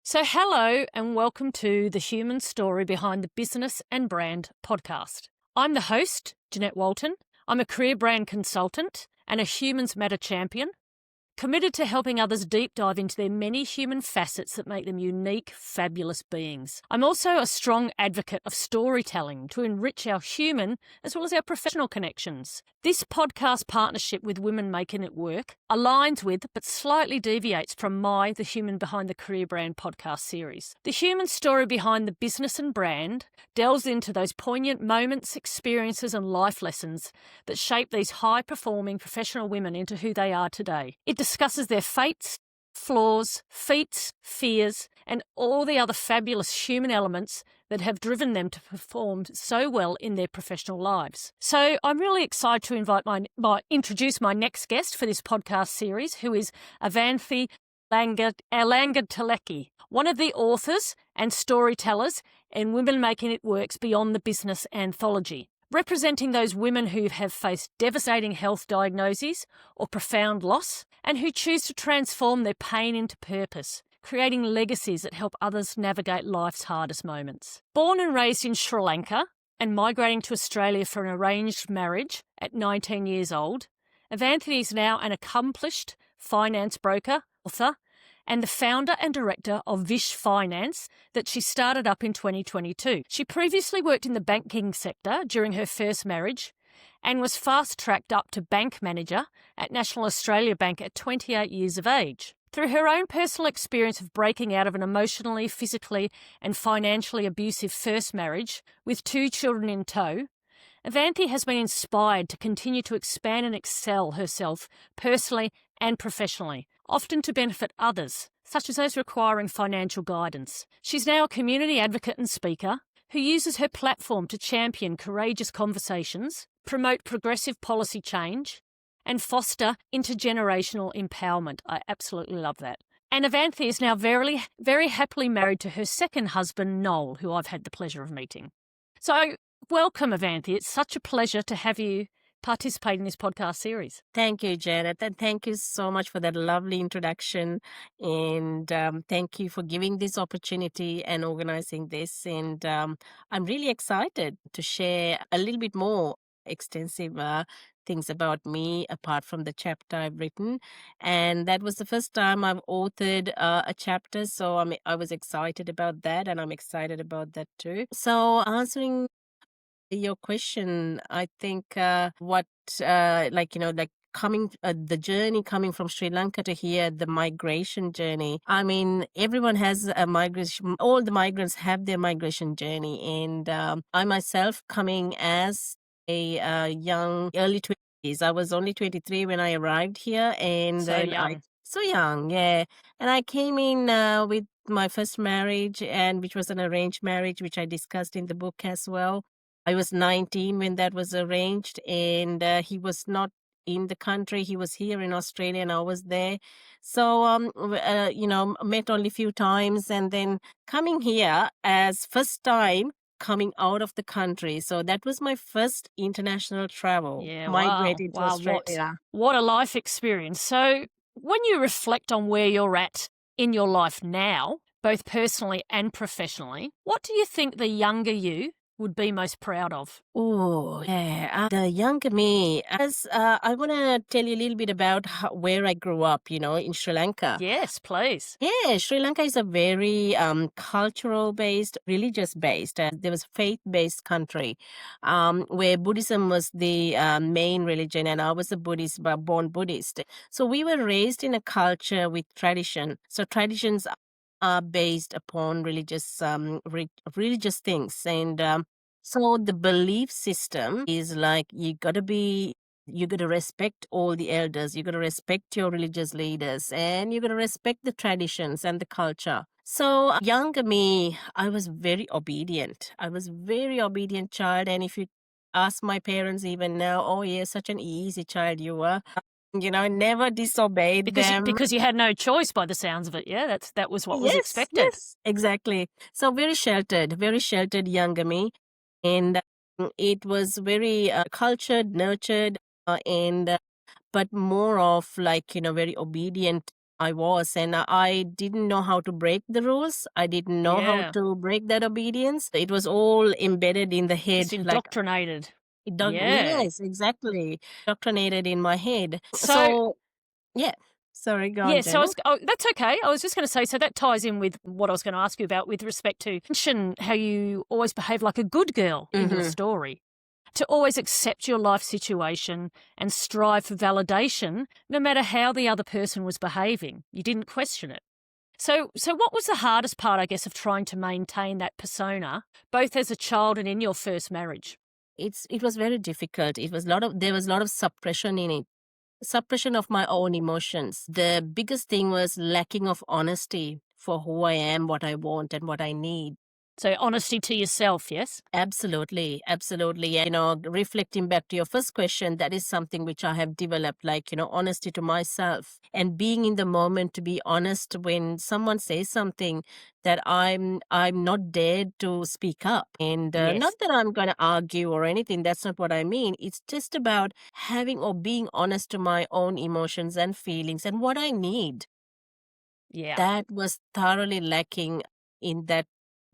So, hello and welcome to the human story behind the business and brand podcast. I'm the host, Jeanette Walton. I'm a career brand consultant and a Humans Matter champion, committed to helping others deep dive into their many human facets that make them unique, fabulous beings. I'm also a strong advocate of storytelling to enrich our human as well as our professional connections. This podcast partnership with Women Making It Work aligns with, but slightly deviates from The Human Behind the Career Brand podcast series. The human story behind the business and brand delves into those poignant moments, experiences, and life lessons that shape these high-performing professional women into who they are today. It discusses their fates, flaws, feats, fears, and all the other fabulous human elements that have driven them to perform so well in their professional lives. So I'm really excited to introduce my next guest for this podcast series, who is Avanthi Ilangantileke, one of the authors and storytellers in Women Making It Work's Beyond the Business anthology, representing those women who have faced devastating health diagnoses or profound loss and who choose to transform their pain into purpose, creating legacies that help others navigate life's hardest moments. Born and raised in Sri Lanka and migrating to Australia for an arranged marriage at 19 years old, Avanthi is now an accomplished finance broker, author, and the founder and director of Vish Finance that she started up in 2022. She previously worked in the banking sector during her first marriage and was fast-tracked up to bank manager at National Australia Bank at 28 years of age. Through her own personal experience of breaking out of an emotionally, physically, and financially abusive first marriage with 2 children in tow, Avanthi has been inspired to continue to expand and excel herself personally and professionally, often to benefit others, such as those requiring financial guidance. She's now a community advocate and speaker who uses her platform to champion courageous conversations, promote progressive policy change, and foster intergenerational empowerment. I absolutely love that. And Avanthi is now very, very happily married to her second husband, Noel, who I've had the pleasure of meeting. So welcome, Avanthi. It's such a pleasure to have you participate in this podcast series. Thank you, Janet, and thank you so much for that lovely introduction. And thank you for giving this opportunity and organizing this. And I'm really excited to share a little bit more extensive things about me apart from the chapter I've written. And that was the first time I've authored a chapter. So I was excited about that, and I'm excited about that too. So answering your question, I think the journey coming from Sri Lanka to here, the migration journey. I mean, everyone has a migration, all the migrants have their migration journey. And I myself, coming as a young, early 20s, I was only 23 when I arrived here. And So then young. so young, yeah. And I came in with my first marriage, and which was an arranged marriage, which I discussed in the book as well. I was 19 when that was arranged, and he was not in the country. He was here in Australia, and I was there. So, met only a few times, and then coming here as first time coming out of the country. So that was my first international travel, Yeah, migrating to wow, Australia. what a life experience. So when you reflect on where you're at in your life now, both personally and professionally, what do you think the younger you would be most proud of? Oh, yeah. The younger me, as I want to tell you a little bit about where I grew up, in Sri Lanka. Yes, please. Yeah, Sri Lanka is a very cultural based, religious based. There was faith based country where Buddhism was the main religion, and I was a Buddhist, but born Buddhist. So we were raised in a culture with tradition. So traditions are based upon religious things, and so the belief system is like you got to respect all the elders, you got to respect your religious leaders, and you got to respect the traditions and the culture. So younger me, I was very obedient. I was very obedient child, and if you ask my parents even now, oh yeah, such an easy child you were. Never disobeyed them. Because you had no choice by the sounds of it, yeah? That was what was Yes, expected. yes, exactly. So very sheltered younger me. And it was very cultured, nurtured, but more of like, very obedient I was, and I didn't know how to break the rules. I didn't know how Yeah. to break that obedience. It was all embedded in the Just head, like indoctrinated. it dug. Yeah. Yes, exactly, indoctrinated in my head. So So yeah, sorry, go on, yeah, so I Jenny. was oh, that's okay. I was just gonna say, so that ties in with what I was gonna ask you about with respect to mention how you always behave like a good girl in your Mm-hmm. story. To always accept your life situation and strive for validation, no matter how the other person was behaving. You didn't question it. So what was the hardest part, I guess, of trying to maintain that persona, both as a child and in your first marriage? It was very difficult. It was a lot of there was a lot of suppression in it. Suppression of my own emotions. The biggest thing was lacking of honesty for who I am, what I want, and what I need. So honesty to yourself, yes? Absolutely, absolutely. And, reflecting back to your first question, that is something which I have developed, like, honesty to myself and being in the moment to be honest when someone says something that I'm not dared to speak up. And not Yes. that I'm going to argue or anything. That's not what I mean. It's just about having or being honest to my own emotions and feelings and what I need. Yeah. That was thoroughly lacking in that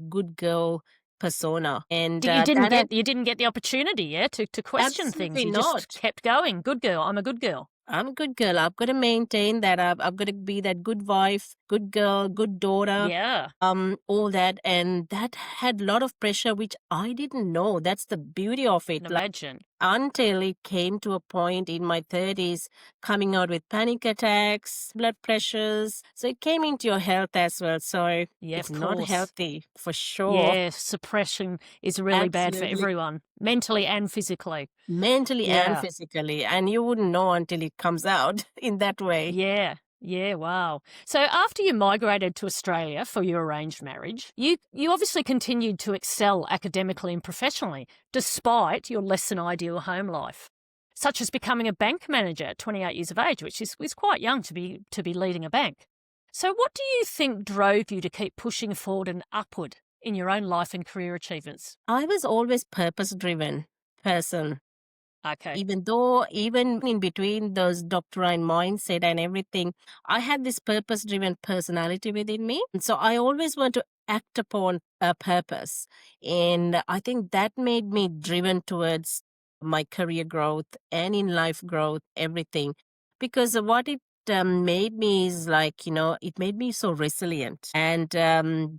good girl persona. And You didn't that had get the opportunity, yeah, to question things. absolutely You just not. kept going. Good girl. I'm a good girl. I'm a good girl. I've got to maintain that. I've got to be that good wife, good girl, good daughter, Yeah. all that. And that had a lot of pressure, which I didn't know. That's the beauty of I it. can imagine. Until it came to a point in my 30s, coming out with panic attacks, blood pressures. So it came into your health as well. So Yeah, it's of not course. healthy for sure. Yeah, suppression is really bad for Absolutely. everyone, mentally and physically. Mentally and Yeah. physically. And you wouldn't know until it comes out in that way. Yeah. Yeah, wow. So after you migrated to Australia for your arranged marriage, you obviously continued to excel academically and professionally, despite your less than ideal home life, such as becoming a bank manager at 28 years of age, which is quite young to be leading a bank. So what do you think drove you to keep pushing forward and upward in your own life and career achievements? I was always purpose driven person. Okay. Even in between those doctrine mindset and everything, I had this purpose driven personality within me. And so I always want to act upon a purpose. And I think that made me driven towards my career growth and in life growth, everything. Because what it made me is like, it made me so resilient and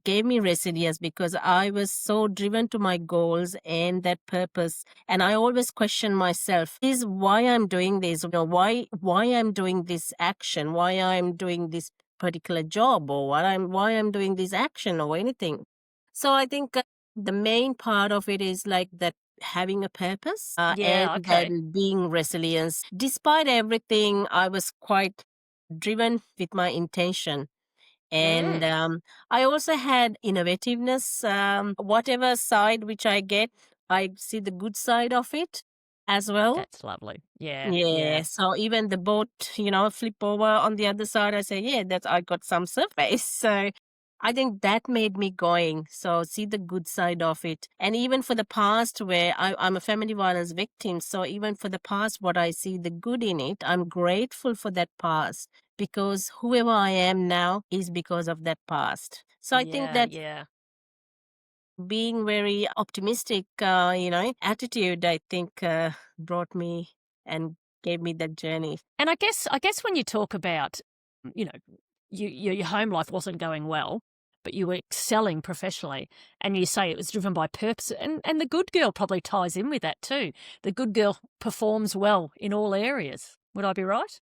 gave me resilience because I was so driven to my goals and that purpose, and I always question myself, is why I'm doing this, why I'm doing this action, why I'm doing this particular job, or why I'm doing this action or anything. So I think the main part of it is like that, having a purpose and Yeah, okay. then being resilient. Despite everything, I was quite driven with my intention. And Mm, I also had innovativeness. Whatever side which I get, I see the good side of it as well. that's lovely. Yeah, Yeah. yeah. So even the boat, flip over on the other side, I say, yeah, that's I got some surface. So I think that made me going. So see the good side of it. And even for the past where I'm a family violence victim. So even for the past, what I see the good in it, I'm grateful for that past because whoever I am now is because of that past. So I think Yeah, that yeah. being very optimistic, attitude, I think brought me and gave me that journey. And I guess when you talk about, you know, your home life wasn't going well, but you were excelling professionally, and you say it was driven by purpose, and the good girl probably ties in with that too. The good girl performs well in all areas. Would I be right?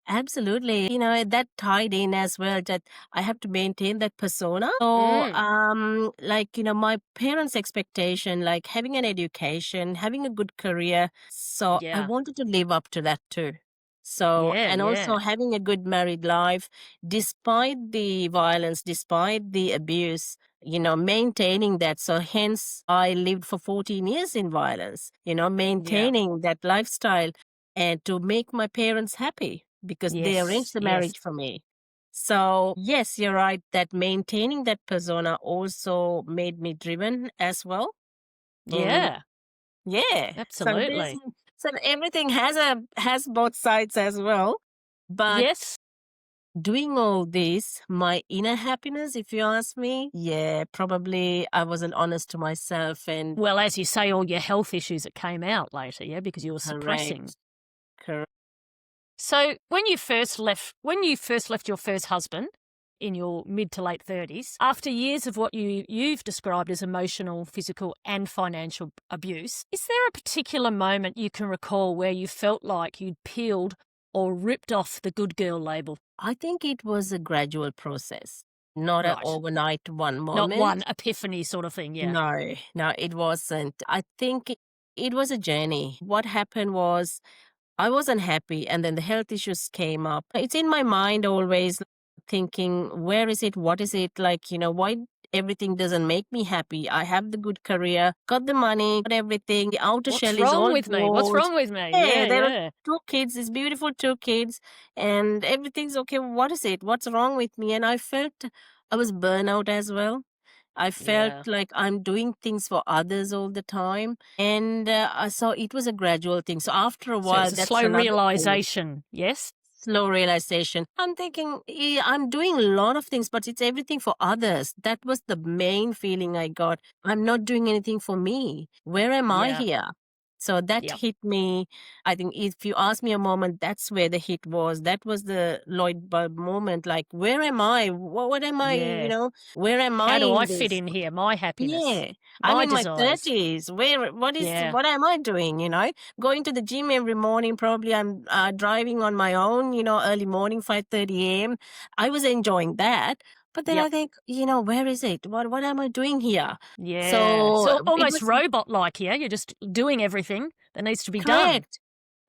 Absolutely. That tied in as well that I have to maintain that persona. So, Mm, like, my parents' expectation, like having an education, having a good career. So I yeah, wanted to live up to that too. So, yeah, and yeah, also having a good married life, despite the violence, despite the abuse, maintaining that. So hence I lived for 14 years in violence, yeah. maintaining that lifestyle and to make my parents happy because they Yes, arranged the yes, marriage for me. So, yes, you're right that maintaining that persona also made me driven as well. And yeah, yeah, absolutely. so everything has both sides as well. But Yes, Doing all this, my inner happiness, if you ask me, yeah, probably I wasn't honest to myself and Well, as you say, all your health issues that came out later, yeah, because you were suppressing. correct, correct. So when you first left your first husband in your mid to late 30s, after years of what you've described as emotional, physical and financial abuse, is there a particular moment you can recall where you felt like you'd peeled or ripped off the good girl label? I think it was a gradual process, not an Right. overnight one Not one moment. epiphany sort of thing, yeah. No, no, it wasn't. I think it was a journey. What happened was I wasn't happy, and then the health issues came up. It's in my mind always thinking, where is it? What is it? Like, why everything doesn't make me happy? I have the good career, got the money, got everything. The outer What's shell is wrong all with me? What's gold. wrong with me? Yeah, Yeah, there are yeah. two kids, these beautiful two kids, and everything's okay. What is it? What's wrong with me? And I felt I was burnout as well. I felt Yeah. like I'm doing things for others all the time. And so it was a gradual thing. So after a So while, it's a that's slow another thing. realization, yes? Slow realization. I'm thinking, I'm doing a lot of things, but it's everything for others. That was the main feeling I got. I'm not doing anything for me. Where am I Yeah. here? So that Yep. hit me. I think if you ask me a moment, that's where the hit was. That was the Lloyd bulb moment. Like, where am I? What am I? Yeah. Where am I How do I in fit this? in here? My happiness, Yeah, I'm my in my desires. 30s. Yeah. What am I doing? Going to the gym every morning. Probably I'm driving on my own, early morning, 5:30 a.m. I was enjoying that. But then I Yep. think, where is it? What am I doing here? Yeah. So So it almost was robot like here. You're just doing everything that needs to be done correct.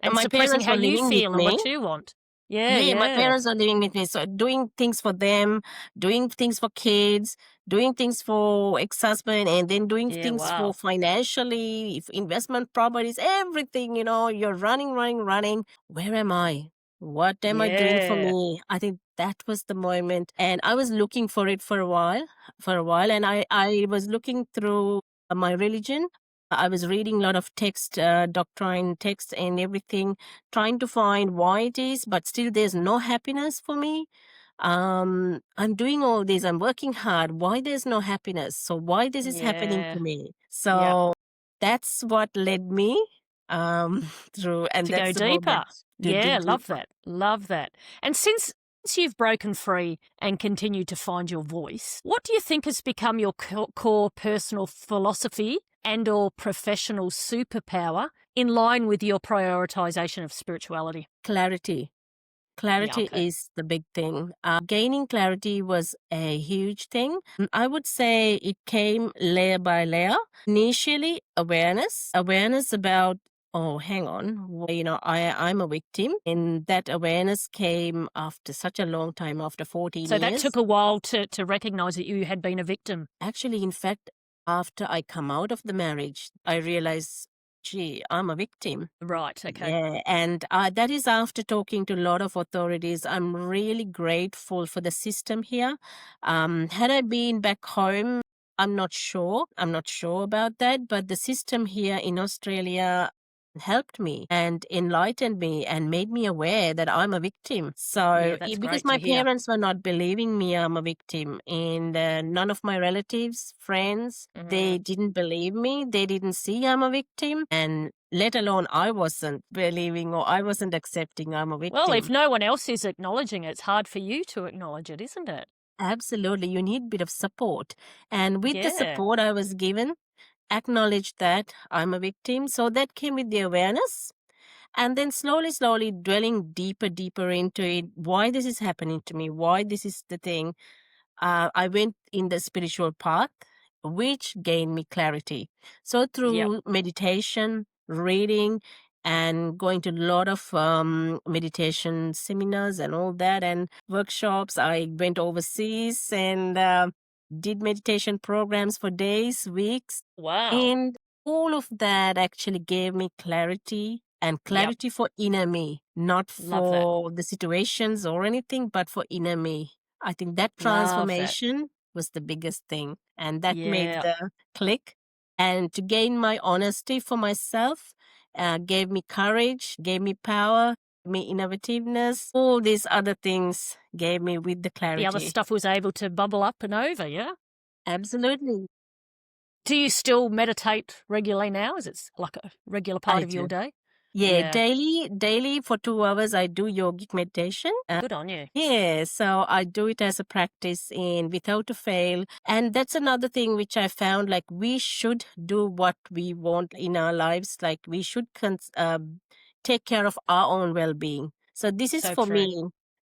and My suppressing parents how were you living with feel and me. what you want. Yeah, Yeah, my yeah. parents are living with me. So doing things for them, doing things for kids, doing things for ex-husband, and then doing Yeah, things for wow. financially, if investment properties, everything, you're running, running, running. Where am I? What am I doing for Yeah. me? I think that was the moment. And I was looking for it for a while. And I was looking through my religion. I was reading a lot of text, doctrine text and everything, trying to find why it is, but still there's no happiness for me. I'm doing all this, I'm working hard. Why there's no happiness? So why this is happening Yeah. to me? Yeah. So that's what led me through, and To go that's the moment deeper. to dig Yeah, love deeper. that. Love that. And since you've broken free and continued to find your voice, what do you think has become your core personal philosophy and or professional superpower in line with your prioritization of spirituality? Clarity. Yeah, Clarity okay. is the big thing. Gaining clarity was a huge thing. I would say it came layer by layer. Initially, awareness about, oh, hang on, I'm a victim. And that awareness came after such a long time, after 14 So that took years. a while to recognize that you had been a victim. Actually, in fact, after I come out of the marriage, I realized, gee, I'm a victim. Right, okay. Yeah, and that is after talking to a lot of authorities. I'm really grateful for the system here. Had I been back home, I'm not sure. I'm not sure about that, but the system here in Australia helped me and enlightened me and made me aware that I'm a victim. Yeah, So, that's because great to my hear. parents were not believing me I'm a victim, and none of my relatives, friends, they Mm. didn't believe me. They didn't see I'm a victim, and let alone I wasn't believing or I wasn't accepting I'm a Well, if victim. no one else is acknowledging it, it's hard for you to acknowledge it, isn't it? Absolutely, you need a bit of support. And with the Yeah. support I was given, acknowledge that I'm a victim. So that came with the awareness. And then slowly, slowly dwelling deeper, deeper into it, why this is happening to me, why this is the thing. I went in the spiritual path, which gained me clarity. So Yep. through meditation, reading, and going to a lot of meditation seminars and all that, and workshops, I went overseas and did meditation programs for days, weeks, Wow. and all of that actually gave me clarity, and Yep. clarity for inner me, not Love that. for the situations or anything, but for inner me. I think that Love that. transformation was the biggest thing. And that made Yeah. the click. And to gain my honesty for myself, gave me courage, gave me power. me innovativeness, all these other things gave me with the The other clarity. stuff was able to bubble up and over, yeah? Absolutely. Do you still meditate regularly now? Is it like a regular part I of your do. day? Yeah, Yeah, daily for 2 hours, I do yogic meditation. good on you. Yeah, so I do it as a practice in without a fail. And that's another thing which I found, like we should do what we want in our lives. Like we should take care of our own well-being. So this is So for true. me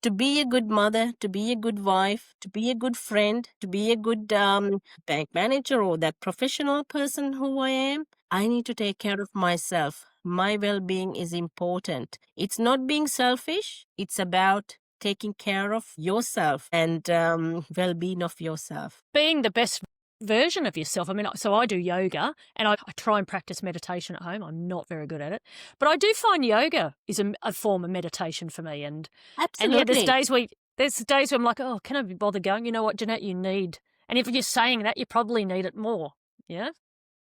to be a good mother, to be a good wife, to be a good friend, to be a good bank manager or that professional person who I am. I need to take care of myself. My well being is important. It's not being selfish, it's about taking care of yourself and well being of yourself. Being the best version of yourself. I mean, so I do yoga and I try and practice meditation at home. I'm not very good at it, but I do find yoga is a form of meditation for me. And yeah, Absolutely. there's days where I'm like, oh, can I be bothered going? You know what, Jeanette, you need. And if you're saying that, you probably need it more. Yeah.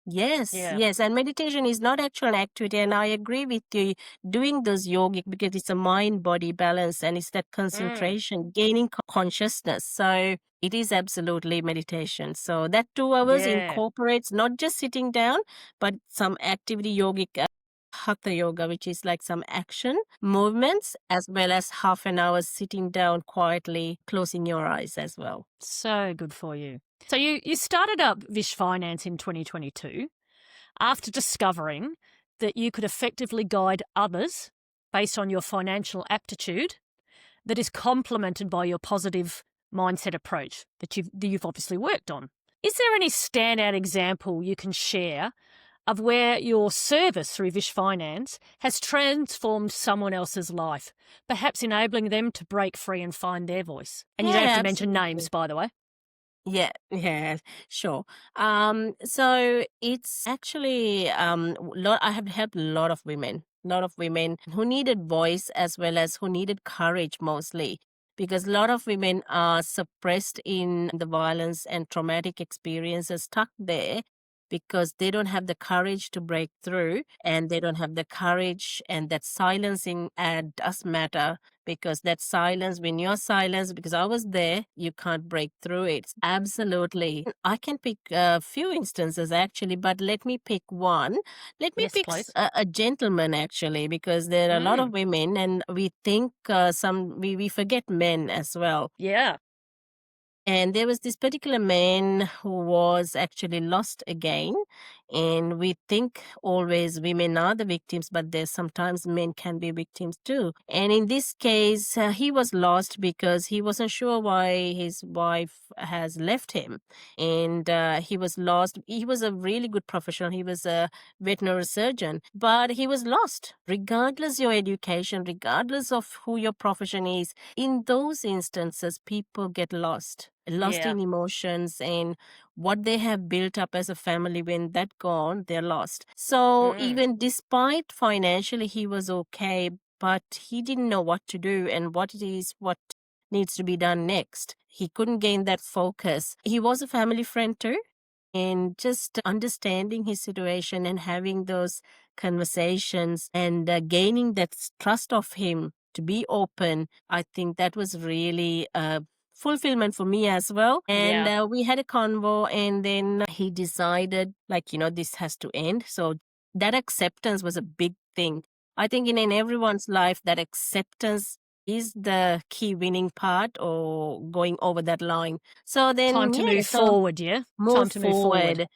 Yes, Yeah. yes. And meditation is not actual activity. And I agree with you doing those yogic because it's a mind body balance and it's that Mm, concentration, gaining consciousness. So it is absolutely meditation. So that 2 hours yeah. incorporates not just sitting down, but some activity yogic. Hatha yoga, which is like some action movements, as well as half an hour sitting down quietly, closing your eyes as well. So good for you. So you started up Vish Finance in 2022 after discovering that you could effectively guide others based on your financial aptitude that is complemented by your positive mindset approach that you've obviously worked on. Is there any standout example you can share of where your service through Vish Finance has transformed someone else's life, perhaps enabling them to break free and find their voice? And you don't have Yeah, to mention names, absolutely. by the way. Yeah, sure. So it's actually I have helped a lot of women who needed voice as well as who needed courage mostly. Because a lot of women are suppressed in the violence and traumatic experiences stuck there because they don't have the courage to break through and they don't have the courage and that silencing does matter because that silence, when you're silenced, because I was there, you can't break through it. Absolutely. I can pick a few instances actually, but let me pick one. Let me Yes, pick please. a gentleman actually, because there are a lot of Mm, women and we think we forget men as well. yeah. And there was this particular man who was actually lost again. And we think always women are the victims, but there's sometimes men can be victims too. And in this case, he was lost because he wasn't sure why his wife has left him. And he was lost. He was a really good professional. He was a veterinary surgeon, but he was lost. Regardless your education, regardless of who your profession is, in those instances, people get lost Yeah. in emotions and what they have built up as a family. When that gone, they're lost. So Mm, even despite financially he was okay, but he didn't know what to do and what needs to be done next. He couldn't gain that focus. He was a family friend too, and just understanding his situation and having those conversations and gaining that trust of him to be open, I think that was really fulfillment for me as well. And yeah. we had a convo, and then he decided, like, this has to end. So that acceptance was a big thing. I think in everyone's life, that acceptance is the key winning part or going over that line. So Time then, to yeah, move so forward, yeah? move Time to move forward. forward.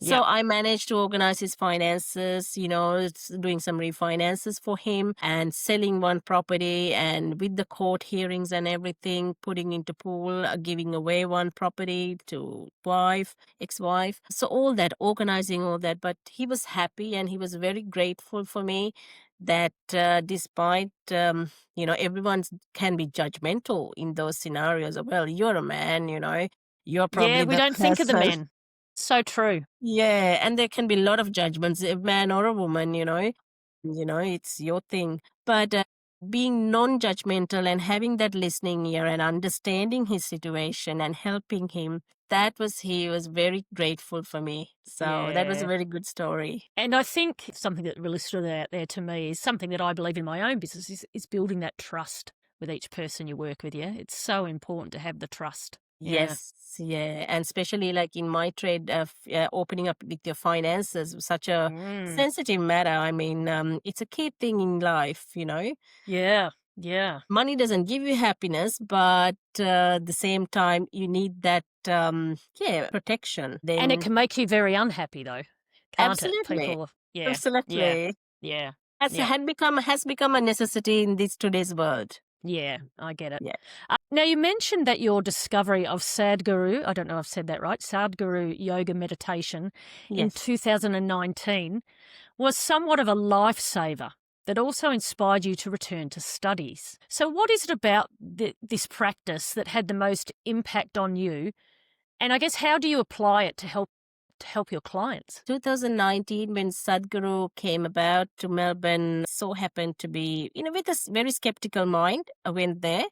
So Yep. I managed to organize his finances, doing some refinances for him and selling one property and with the court hearings and everything, putting into pool, giving away one property to ex-wife. So all that, organizing all that. But he was happy and he was very grateful for me that despite, everyone can be judgmental in those scenarios. Well, you're a man, you're Yeah, probably we the don't think of the person. men. So true. Yeah, and there can be a lot of judgments, a man or a woman, it's your thing. But being non-judgmental and having that listening ear and understanding his situation and helping him, he was very grateful for me. So that was a Yeah. very good story. And I think something that really stood out there to me is something that I believe in my own business is building that trust with each person you work with. Yeah, it's so important to have the trust. Yeah. Yes, yeah, and especially like in my trade, opening up with your finances was such a Mm. sensitive matter. I mean, it's a key thing in life, you know. Yeah. Yeah. Money doesn't give you happiness, but at the same time, you need that, yeah, protection. And it Then, can make you very unhappy though, can't it? absolutely, People. Yeah. Yeah. absolutely, Yeah. has Yeah. had become has become a necessity in this today's world. Yeah, I get it. Yeah. Now, you mentioned that your discovery of Sadhguru, I don't know if I've said that right, Sadhguru yoga meditation in Yes. 2019 was somewhat of a lifesaver that also inspired you to return to studies. So, what is it about this practice that had the most impact on you? And I guess, how do you apply it to help your clients? 2019, when Sadhguru came about to Melbourne, so happened to be, with a very skeptical mind, I went there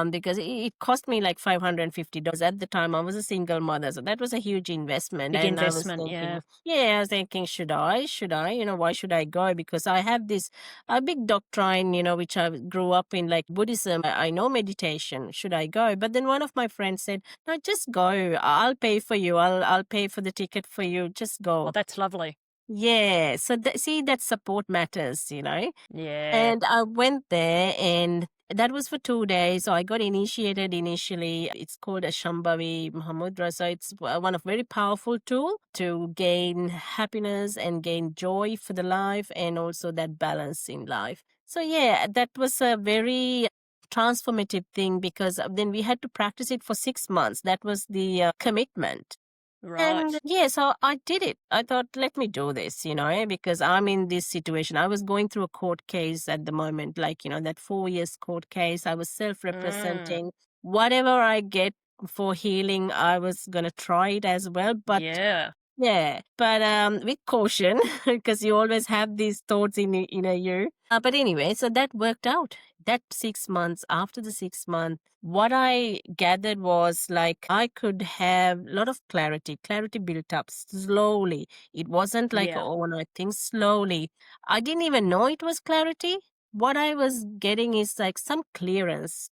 because it cost me like $550. At the time, I was a single mother, so that was a huge investment. Big And I was investment, yeah. thinking, yeah, I was thinking, should I? Should I? Why should I go? Because I have this a big doctrine, which I grew up in, like Buddhism. I know meditation. Should I go? But then one of my friends said, no, just go. I'll pay for you. I'll pay for the ticket for you. Just Oh, go. that's lovely. Yeah. So see, that support matters, Yeah, And I went there, and that was for 2 days. So I got initiated initially. It's called a Shambhavi Mahamudra. So it's one of very powerful tool to gain happiness and gain joy for the life, and also that balance in life. So yeah, that was a very transformative thing, because then we had to practice it for 6 months. That was the commitment. And right. yeah, so I did it. I thought, let me do this, because I'm in this situation. I was going through a court case at the moment, like, that 4 years court case. I was self Mm, representing. Whatever I get for healing, I was going to try it as well. But yeah. yeah, but with caution, because you always have these thoughts in you. But anyway, so that worked out. That 6 months, after the 6 months, what I gathered was like I could have a lot of clarity. Clarity built up slowly. It wasn't like Yeah, overnight thing. Slowly, I didn't even know it was clarity. What I was getting is like some clearance,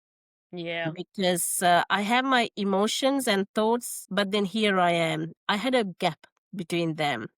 yeah. because I have my emotions and thoughts, but then here I am. I had a gap between them.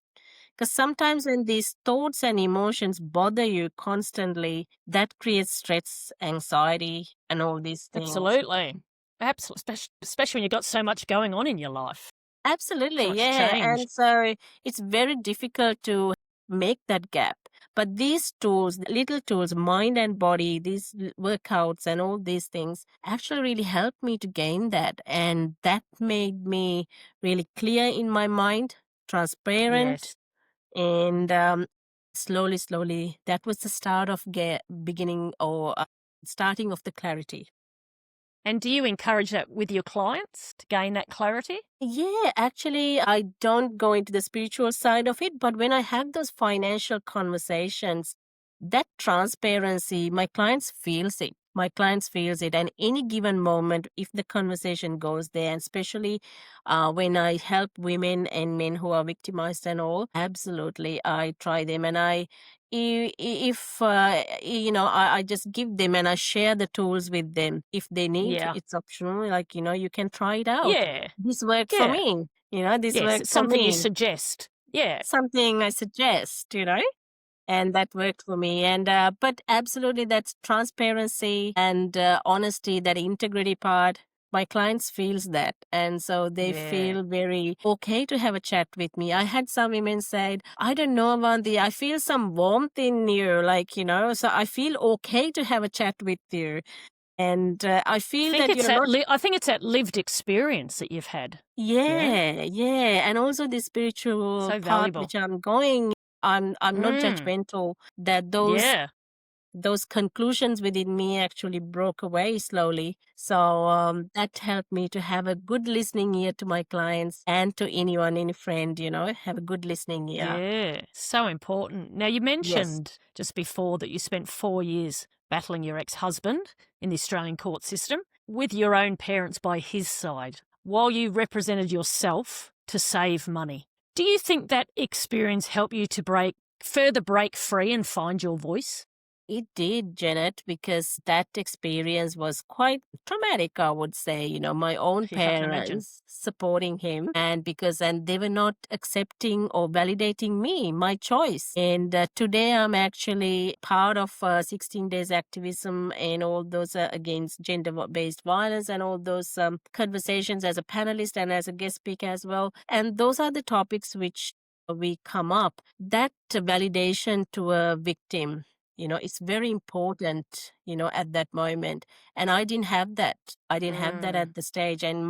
Because sometimes when these thoughts and emotions bother you constantly, that creates stress, anxiety, and all these things. Absolutely. Absolutely. Especially when you've got so much going on in your life, Absolutely, so much yeah. change. And so it's very difficult to make that gap. But these tools, the little tools, mind and body, these workouts and all these things actually really helped me to gain that. And that made me really clear in my mind, transparent, Yes. and slowly, slowly, that was the start of beginning, or starting of the clarity. And do you encourage that with your clients to gain that clarity? Yeah, actually, I don't go into the spiritual side of it, but when I have those financial conversations, that transparency, my clients feels it. My clients feels it, and any given moment, if the conversation goes there, and especially when I help women and men who are victimized and all, absolutely, I try them, and if I just give them and I share the tools with them. If they need, Yeah. it's optional. Like, you can try it out. Yeah. This worked for Yeah. me. This Yes. worked It's for something you me. suggest. Yeah. Something I suggest, and that worked for me. And but absolutely, that's transparency and honesty, that integrity part. My clients feels that, and so they Yeah. feel very okay to have a chat with me. I had some women said, I don't know, Avanthi, I feel some warmth in you, like, so I feel okay to have a chat with you. And I feel that you're not. I think it's that lived experience that you've had. Yeah. Yeah, yeah. And also the spiritual So path valuable. which I'm going, I'm not Mm. judgmental, that Yeah. those conclusions within me actually broke away slowly. So that helped me to have a good listening ear to my clients, and to anyone, any friend, have a good listening ear. Yeah. So important. Now, you Yes. mentioned just before that you spent 4 years battling your ex husband in the Australian court system with your own parents by his side. while you represented yourself to save money. Do you think that experience helped you to further break free and find your voice? It did, Janet, because that experience was quite traumatic, I would say. My own Yeah, I can imagine. parents supporting him, and they were not accepting or validating me, my choice. And today I'm actually part of 16 days activism and all those against gender based violence and all those conversations as a panelist and as a guest speaker as well. And those are the topics which we come up. That validation to a victim, it's very important, at that moment. And I didn't have that. I didn't have that Mm, at the stage. And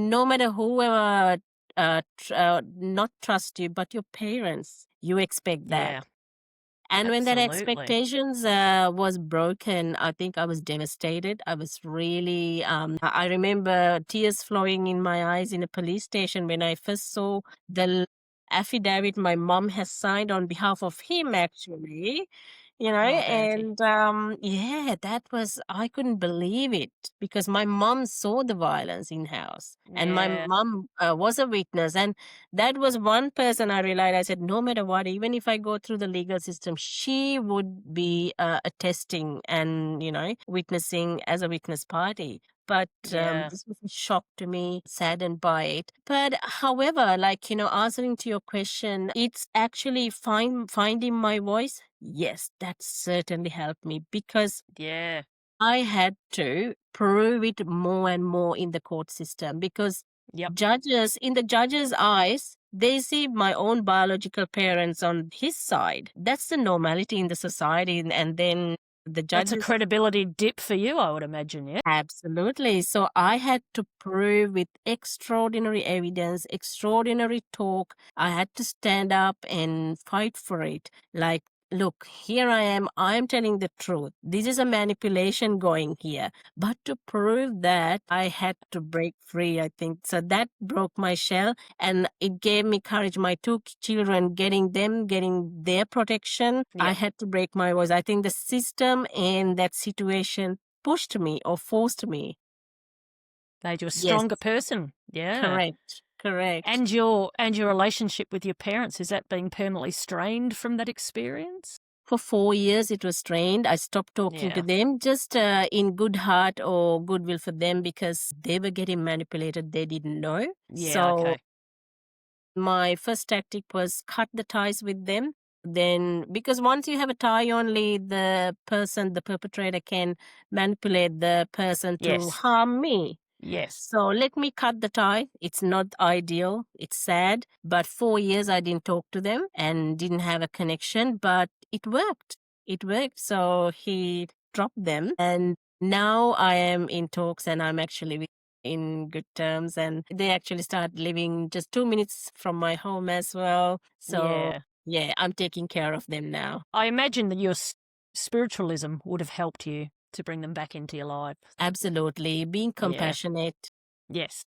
no matter whoever not trust you, but your parents, you expect that. yeah, And when that absolutely. expectations was broken, I think I was devastated. I was really, I remember tears flowing in my eyes in a police station when I first saw the affidavit my mom has signed on behalf of him, actually. Oh, Avanthi. And yeah, I couldn't believe it because my mom saw the violence in house and my Yeah, mom was a witness. And that was one person I realized. I said, no matter what, even if I go through the legal system, she would be attesting and, witnessing as a witness party. But yeah, this was a shock to me, saddened by it. But however, answering to your question, it's actually finding my voice. Yes, that certainly helped me because yeah, I had to prove it more and more in the court system because yep. in the judge's eyes, they see my own biological parents on his side. That's the normality in the society. And then the That's a judges. credibility dip for you, I would imagine, yeah? Absolutely. So I had to prove with extraordinary evidence, extraordinary talk. I had to stand up and fight for it. Like, look, here I am. I'm telling the truth. This is a manipulation going here. But to prove that, I had to break free, I think. So that broke my shell and it gave me courage. My two children, getting their protection. I Yep. had to break my voice. I think the system and that situation pushed me or forced me. Made you a Yes, stronger person. Yeah. correct, correct. And your relationship with your parents, is that being permanently strained from that experience? For 4 years, it was strained. I stopped talking to Yeah. them just in good heart or goodwill for them because they were getting manipulated. They didn't know. Yeah, So okay. my first tactic was cut the ties with them. Then, because once you have a tie, only the perpetrator can manipulate the person to Yes. harm me. Yes. So let me cut the tie. It's not ideal. It's sad. But 4 years I didn't talk to them and didn't have a connection, but it worked. It worked. So he dropped them. And now I am in talks and I'm actually in good terms. And they actually start living just 2 minutes from my home as well. So Yeah. yeah, I'm taking care of them now. I imagine that your spiritualism would have helped you to bring them back into your life. Absolutely. Being Yeah. compassionate. Yes.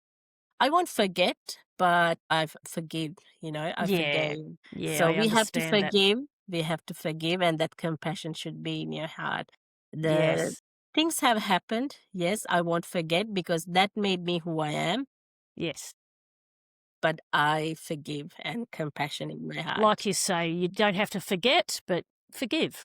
I won't forget, but I Yeah. forgave. Yeah, So I we have to understand that. forgive. We have to forgive, and that compassion should be in your heart. The Yes. things have happened. Yes, I won't forget because that made me who I am, Yes. but I forgive and compassion in my Like heart. you say, you don't have to forget, but forgive.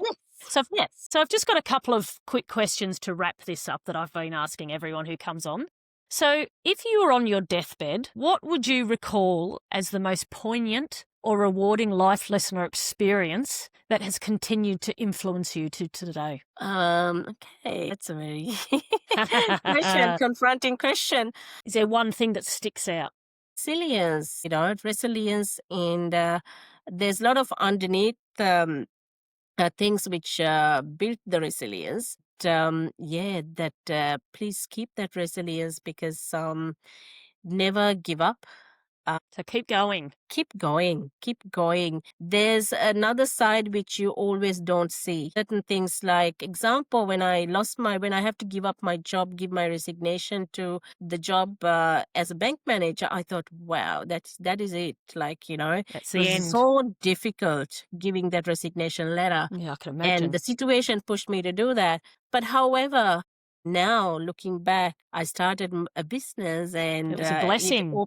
Yes, So, I've, yes. so I've just got a couple of quick questions to wrap this up that I've been asking everyone who comes on. So, if you were on your deathbed, what would you recall as the most poignant or rewarding life lesson or experience that has continued to influence you to today? Okay, that's a very confronting question. Is there one thing that sticks out? Resilience, and there's a lot of underneath things which built the resilience. Yeah, that please keep that resilience because never give up. So keep going. Keep going, keep going. There's another side which you always don't see. Certain things, like example, when I have to give up my job, give my resignation to the job as a bank manager, I thought, wow, that is it. That's It the was end. so difficult giving that resignation letter. Yeah, I can And imagine. the situation pushed me to do that. But however, Now, looking back, I started a business, It and was a blessing.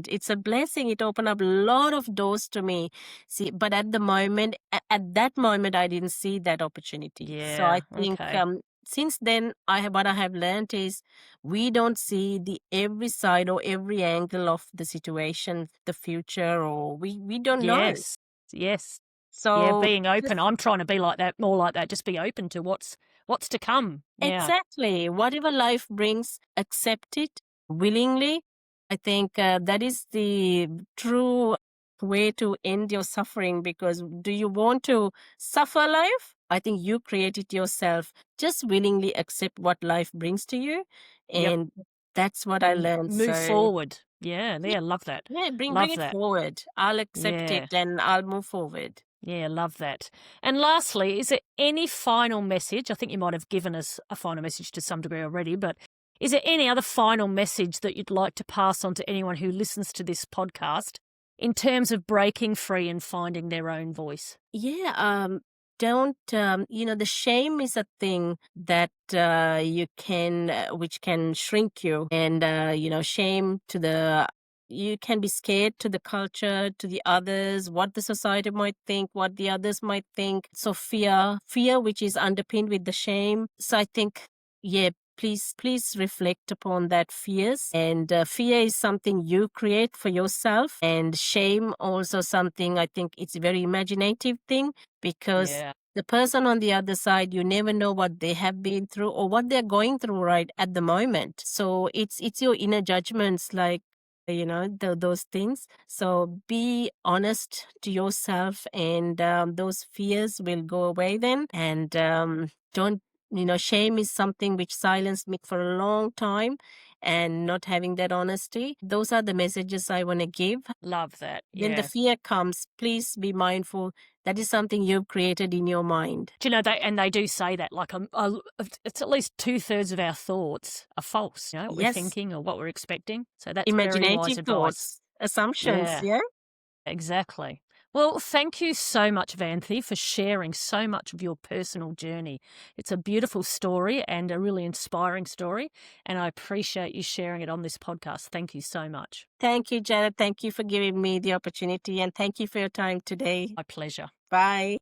it's a blessing. It opened up a lot of doors to me. See, but at the moment, at that moment, I didn't see that opportunity. So I Yeah, think okay. since then, what I have learned is we don't see the every side or every angle of the situation, the future, or we don't know. Yes, yes. Yeah, So being open. just I'm trying to be like that, more like that, just be open to what's to come. Yeah. exactly. Whatever life brings, accept it willingly. I think that is the true way to end your suffering, because do you want to suffer life? I think you create it yourself. Just willingly accept what life brings to you. Yep. And that's what I And learned. move So, forward. Yeah, yeah, yeah, love that. yeah, bring Love it that. forward. I'll accept it Yeah. and I'll move forward. Yeah, love that. And lastly, is there any final message? I think you might have given us a final message to some degree already, but is there any other final message that you'd like to pass on to anyone who listens to this podcast in terms of breaking free and finding their own voice? Yeah, don't, the shame is a thing that which can shrink you. And, shame to you can be scared to the culture, to the others, what the society might think, what the others might think. So fear, which is underpinned with the shame. So I think, yeah, please reflect upon that fears. And fear is something you create for yourself, and shame also something, I think it's a very imaginative thing, because Yeah. the person on the other side, you never know what they have been through or what they're going through right at the moment. So it's your inner judgments, like, those things. So be honest to yourself, and those fears will go away then. And don't, shame is something which silenced me for a long time, and not having that honesty. Those are the messages I want to give. Love that. When the Yeah. fear comes, please be mindful. That is something you've created in your mind. Do you know, they do say that, like, it's at least 2/3 of our thoughts are false, what we're Yes, thinking or what we're expecting. So that's very wise imaginative advice. thoughts, assumptions. Yeah. Yeah. Exactly. Well, thank you so much, Vanthi, for sharing so much of your personal journey. It's a beautiful story and a really inspiring story, and I appreciate you sharing it on this podcast. Thank you so much. Thank you, Janet. Thank you for giving me the opportunity, and thank you for your time today. My pleasure. Bye.